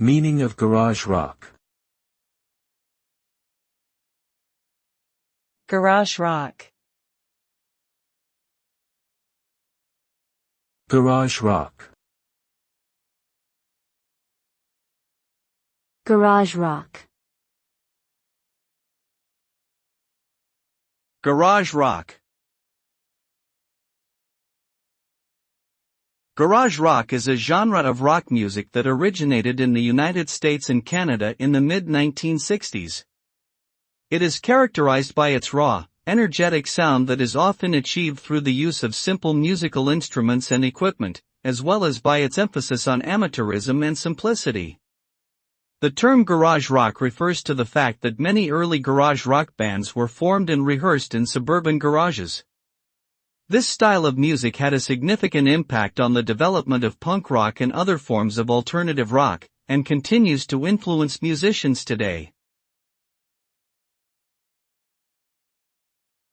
Meaning of garage rock. Garage rock. Garage rock. Garage rock. Garage rock. Garage rock is a genre of rock music that originated in the United States and Canada in the mid-1960s. It is characterized by its raw, energetic sound that is often achieved through the use of simple musical instruments and equipment, as well as by its emphasis on amateurism and simplicity. The term garage rock refers to the fact that many early garage rock bands were formed and rehearsed in suburban garages. This style of music had a significant impact on the development of punk rock and other forms of alternative rock, and continues to influence musicians today.